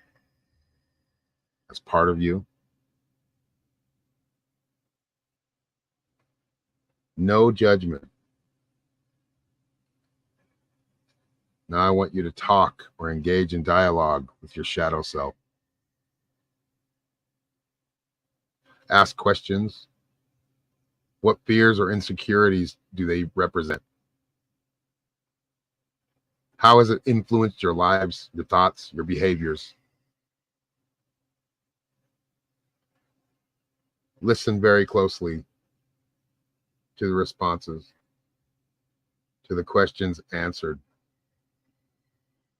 as part of you. No judgment. Now I want you to talk or engage in dialogue with your shadow self. Ask questions. What fears or insecurities do they represent? How has it influenced your lives, your thoughts, your behaviors? Listen very closely to the responses, to the questions answered.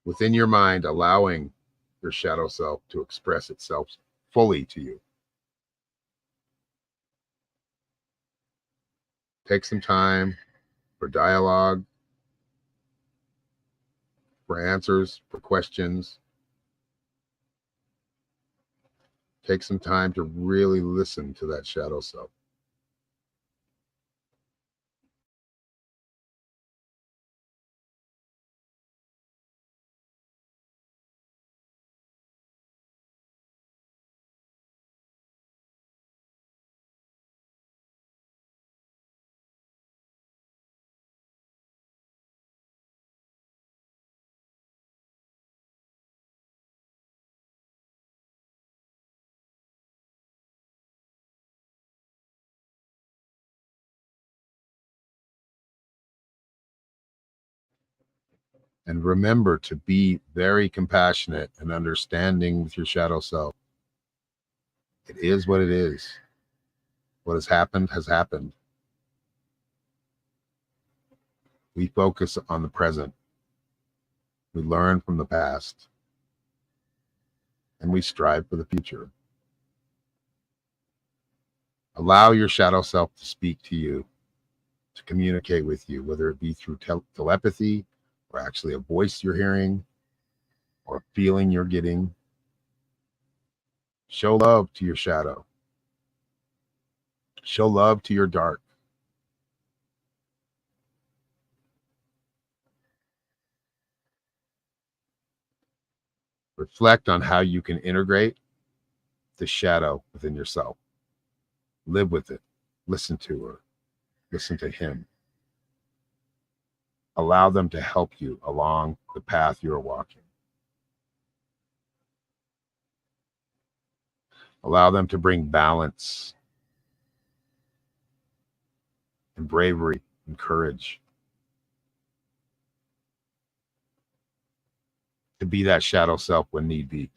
Within your mind, allowing your shadow self to express itself fully to you. Take some time for dialogue, for answers, for questions. Take some time to really listen to that shadow self. And remember to be very compassionate and understanding with your shadow self. It is what it is. What has happened has happened. We focus on the present. We learn from the past. And we strive for the future. Allow your shadow self to speak to you, to communicate with you, whether it be through telepathy, or actually a voice you're hearing, or a feeling you're getting. Show love to your shadow. Show love to your dark. Reflect on how you can integrate the shadow within yourself. Live with it. Listen to her. Listen to him. Allow them to help you along the path you're walking. Allow them to bring balance and bravery and courage. To be that shadow self when need be.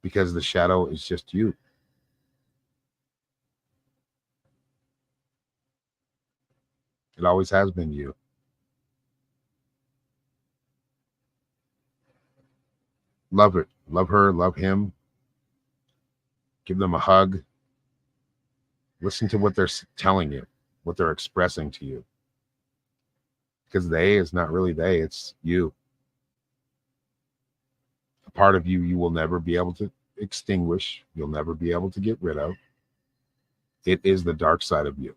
Because the shadow is just you. It always has been you. Love it. Love her. Love him. Give them a hug. Listen to what they're telling you, what they're expressing to you. Because they is not really they, it's you. A part of you will never be able to extinguish. You'll never be able to get rid of. It is the dark side of you.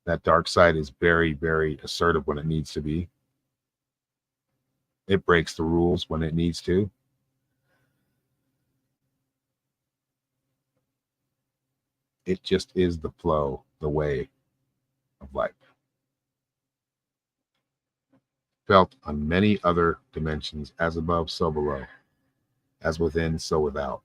That dark side is very, very assertive when it needs to be. It breaks the rules when it needs to. It just is the flow, the way of life. Felt on many other dimensions, as above, so below, as within, so without.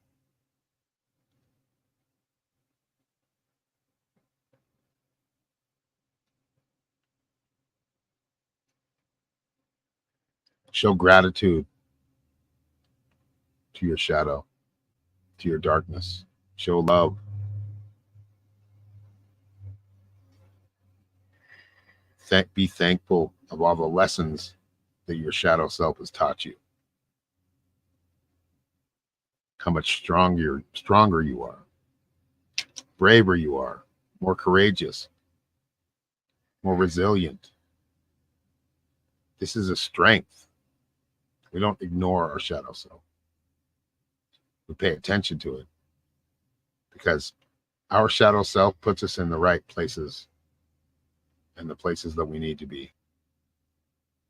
Show gratitude to your shadow, to your darkness. Show love. Be thankful of all the lessons that your shadow self has taught you. How much stronger you are, braver you are, more courageous, more resilient. This is a strength. We don't ignore our shadow self. We pay attention to it because our shadow self puts us in the right places and the places that we need to be,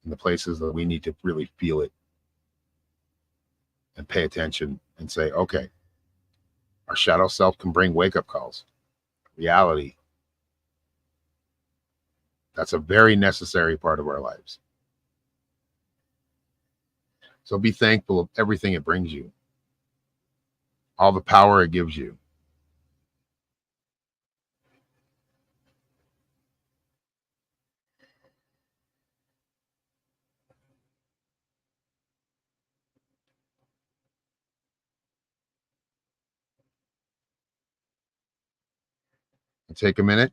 and the places that we need to really feel it and pay attention and say, okay, our shadow self can bring wake-up calls. Reality. That's a very necessary part of our lives. So be thankful of everything it brings you, all the power it gives you. And take a minute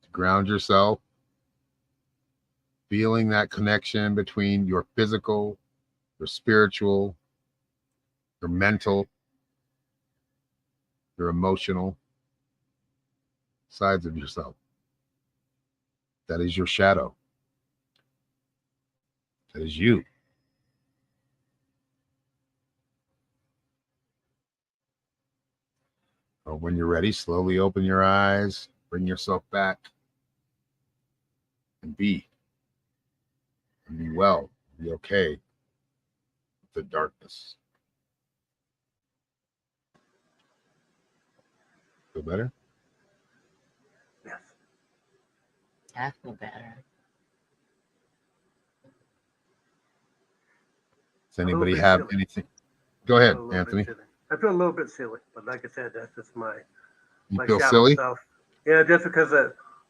to ground yourself, feeling that connection between your physical, your spiritual, your mental, your emotional, sides of yourself. That is your shadow. That is you. Or when you're ready, slowly open your eyes, bring yourself back, and be well, be okay with the darkness. Feel better? Yes. I feel better. Does anybody have anything? Go ahead, Anthony. I feel a little bit silly, but like I said, that's just my feel shadow silly? self. Yeah, just because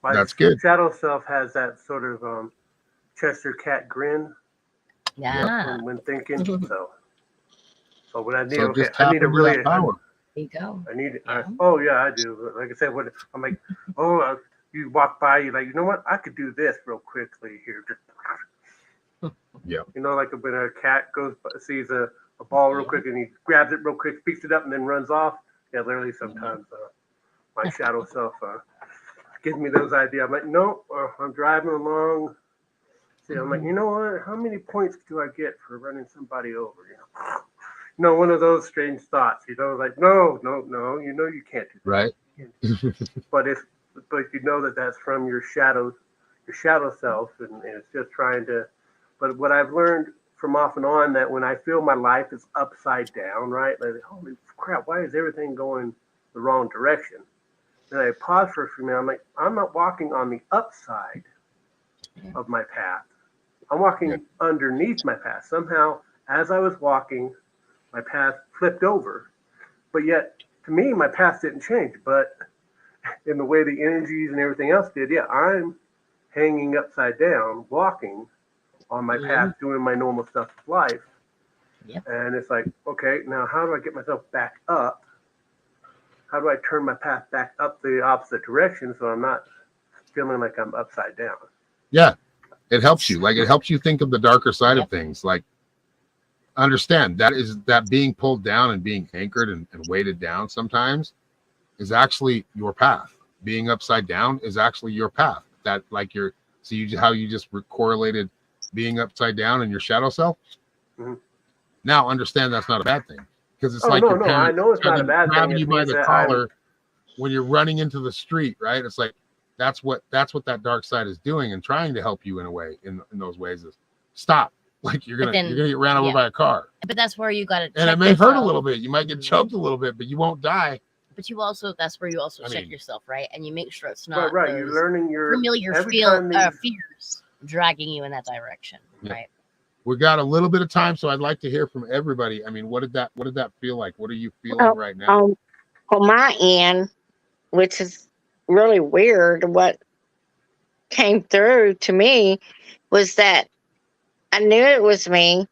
my That's good. shadow self has that sort of Chester cat grin. Yeah. When thinking. So when I need, So okay, just tap I need to into really. that power. There you go. I need. Yeah. Oh yeah, I do. But like I said, when I'm like, you walk by, you're like, you know what? I could do this real quickly here. Yeah. You know, like when a cat sees a ball real quick and he grabs it real quick, picks it up, and then runs off. Yeah, literally sometimes my shadow self gives me those ideas. I'm like, no, I'm driving along. See, I'm like, you know what? How many points do I get for running somebody over? You know, one of those strange thoughts. You know, like, no, you know, you can't do that. Right. But you know that's from your shadow self, and it's just trying to. But what I've learned from off and on, that when I feel my life is upside down, right? Like, holy crap, why is everything going the wrong direction? Then I pause for a few minutes. I'm like, I'm not walking on the upside of my path. I'm walking underneath my path. Somehow, as I was walking, my path flipped over. But yet, to me, my path didn't change. But in the way the energies and everything else did, yeah, I'm hanging upside down, walking on my path, doing my normal stuff of life. Yep. And it's like, okay, now how do I get myself back up? How do I turn my path back up the opposite direction so I'm not feeling like I'm upside down? Yeah. It helps you. Like, it helps you think of the darker side of things. Like, understand that being pulled down and being anchored and weighted down sometimes is actually your path. Being upside down is actually your path. That, like, how you just correlated being upside down and your shadow self. Mm-hmm. Now understand that's not a bad thing, because it's your parents, I know it's not a bad thing. grabbing you by the collar when you're running into the street, right? It's like that's what that dark side is doing and trying to help you in a way, in those ways, is stop. Like, you're gonna get ran over by a car. But that's where you got to. And it may hurt a little bit. You might get choked a little bit, but you won't die. But that's where you also check yourself, right? And you make sure it's not right. You're learning your familiar fears dragging you in that direction, right? We got a little bit of time, so I'd like to hear from everybody. I mean, what did that feel like? What are you feeling right now? On my end, which is really weird, what came through to me was that I knew it was me,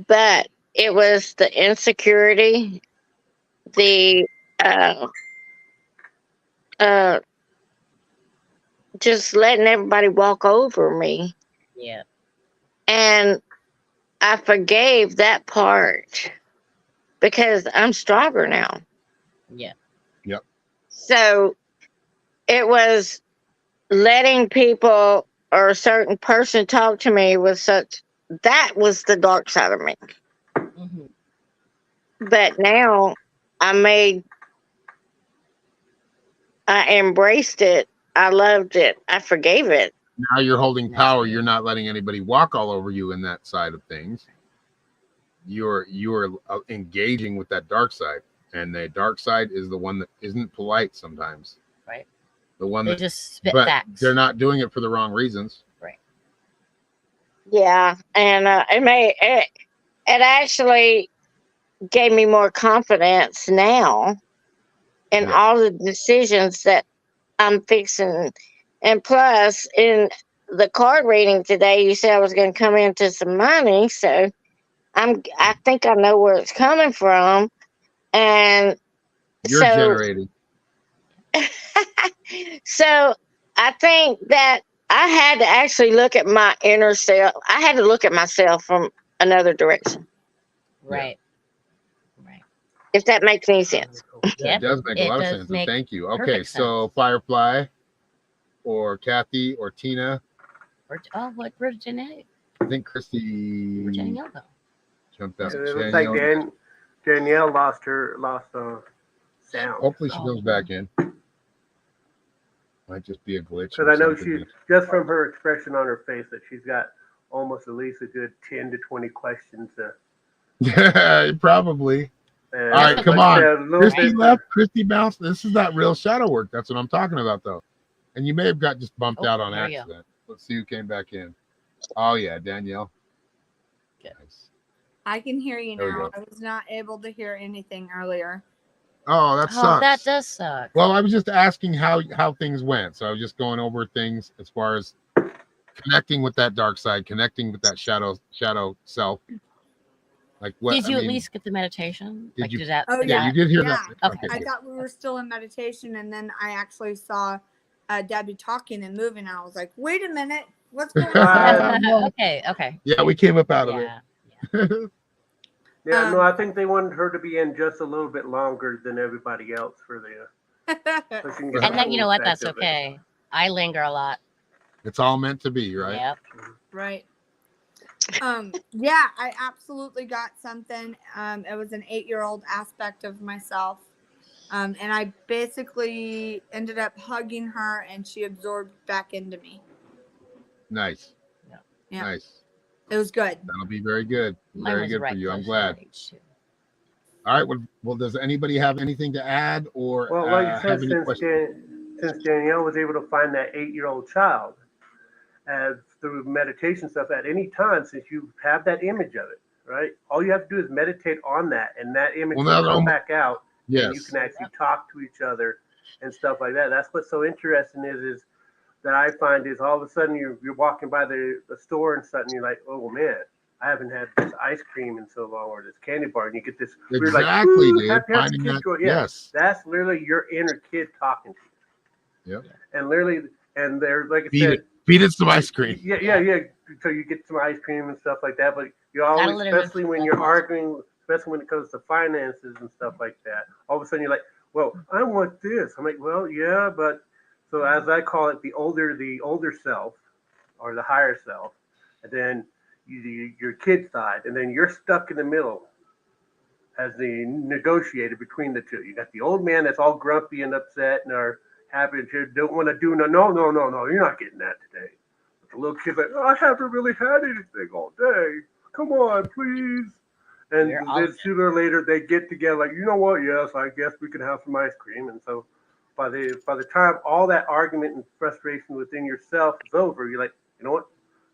but it was the insecurity, the just letting everybody walk over me. Yeah. And I forgave that part because I'm stronger now. Yeah. Yep. So it was letting people or a certain person talk to me that was the dark side of me. Mm-hmm. But now I embraced it. I loved it. I forgave it. Now you're holding power. You're not letting anybody walk all over you in that side of things. You're engaging with that dark side, and the dark side is the one that isn't polite sometimes. Right. The one they that just spit but facts. They're not doing it for the wrong reasons. Right. Yeah, and it actually gave me more confidence now in all the decisions that I'm fixing. And plus, in the card reading today, you said I was going to come into some money, so I think I know where it's coming from, and you're generating. So I think that I had to actually look at my inner self. I had to look at myself from another direction. Right. Right. If that makes any sense. Yeah, it does make a It lot of does sense. And make thank you. Okay, perfect so sense. Firefly or Kathy or Tina. Where's Jeanette? I think Christy Where'd Danielle go? jumped Yeah, out. it looks like Danielle lost sound. Hopefully she comes back in. Might just be a glitch. Because I know she, just from her expression on her face, that she's got almost at least a good 10 to 20 questions. Yeah, probably. All right, come on. Christy left. Christy bounced. This is not real shadow work. That's what I'm talking about, though. And you may have got just bumped out on accident. Let's see who came back in. Oh, yeah, Danielle. Good. Nice. I can hear you now. I was not able to hear anything earlier. Oh, that sucks. That does suck. Well, I was just asking how things went. So I was just going over things as far as connecting with that dark side, connecting with that shadow self. Like what? Did you at least get the meditation? Did you? That, oh yeah, you did hear that. Okay. I thought we were still in meditation, and then I actually saw Debbie talking and moving. I was like, "Wait a minute, what's going on?" Okay. Yeah, we came up out of it. Yeah, no, I think they wanted her to be in just a little bit longer than everybody else for the. And then you know what? That's okay. I linger a lot. It's all meant to be, right? Yep. Right. Yeah, I absolutely got something. It was an 8-year-old aspect of myself. And I basically ended up hugging her, and she absorbed back into me. Nice. Yeah. Nice. It was good. That'll be very good. Very good for you. I'm glad. All right. Well, does anybody have anything to add or like you have said, any questions? Since Danielle was able to find that 8-year-old child through meditation stuff at any time, since you have that image of it, right? All you have to do is meditate on that, and that image will come back out, and you can actually talk to each other and stuff like that. That's what's so interesting is that I find is all of a sudden you're walking by the store and something, you're like, oh man, I haven't had this ice cream in so long, or this candy bar, and you get this weird, exactly, like, dude. Finding that, yes, that's literally your inner kid talking to you. Yep. And literally, and they're like I said, feed it some ice cream. Yeah. So you get some ice cream and stuff like that, but you always, especially when you're arguing, especially when it comes to finances and stuff like that, all of a sudden you're like, well, I want this. I'm like, well, yeah, but so as I call it, the older self, or the higher self, and then your kid side, and then you're stuck in the middle as the negotiator between the two. You got the old man that's all grumpy and upset and are happy and don't want to do no, you're not getting that today. But the little kid's like, I haven't really had anything all day. Come on, please. And then sooner or later they get together like, you know what? Yes, I guess we can have some ice cream. And so by the time all that argument and frustration within yourself is over, you're like, you know what?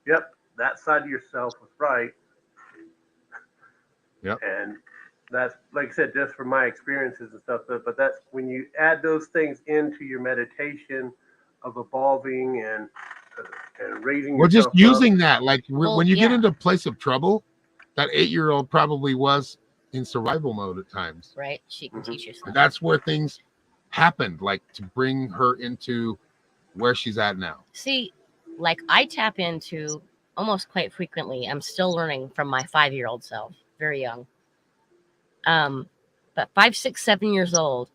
Yep, that side of yourself was right. Yep. And that's, like I said, just from my experiences and stuff. But that's when you add those things into your meditation of evolving and raising. Well, just using that, like when you get into a place of trouble, that 8-year-old probably was in survival mode at times. Right. She can teach you something. That's where things happened, like to bring her into where she's at now. See, like I tap into almost quite frequently. I'm still learning from my 5-year-old self, very young. But 5, 6, 7 years old,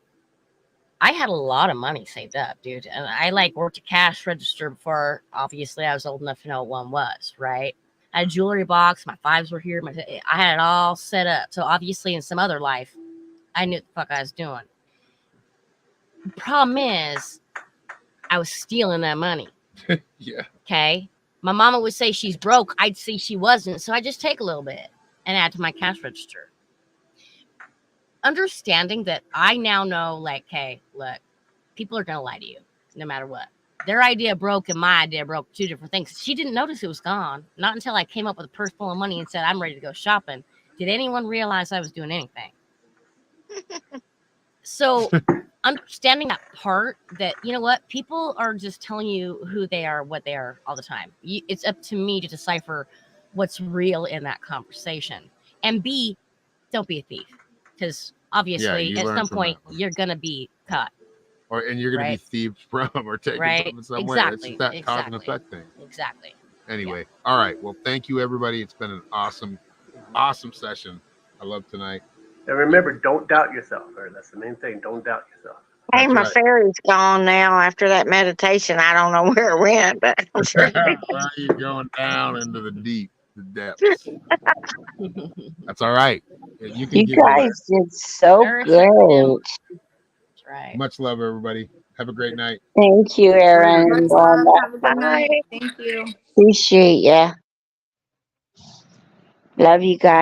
I had a lot of money saved up, dude. And I worked a cash register before, obviously, I was old enough to know what one was, right? I had a jewelry box. My fives were here. I had it all set up. So obviously in some other life, I knew what the fuck I was doing. The problem is I was stealing that money. Yeah. Okay. My mama would say she's broke. I'd see she wasn't. So I just take a little bit and add to my cash register. Understanding that I now know, hey, look, people are going to lie to you no matter what. Their idea broke and my idea broke, two different things. She didn't notice it was gone. Not until I came up with a purse full of money and said, I'm ready to go shopping. Did anyone realize I was doing anything? So understanding that part that, you know what, people are just telling you who they are, what they are all the time. It's up to me to decipher what's real in that conversation. And B, don't be a thief. Because obviously at some point you're going to be caught. And you're going to be thieved from or taken from somewhere. Exactly. It's that cause and effect thing. Exactly. Anyway, all right. Well, thank you, everybody. It's been an awesome session. I love tonight. And remember, don't doubt yourself. Or that's the main thing. Don't doubt yourself. Hey, That's my right. fairy's gone now after that meditation. I don't know where it went, but I'm sure. Well, you're going down into the deep, the depths. That's all right. You can You get there. guys did so Sure, great. That's right. Much love, everybody. Have a great night. Thank you, Aaron Much and love. Wanda. Have a good night. Bye. Thank you. Appreciate ya. Love you guys.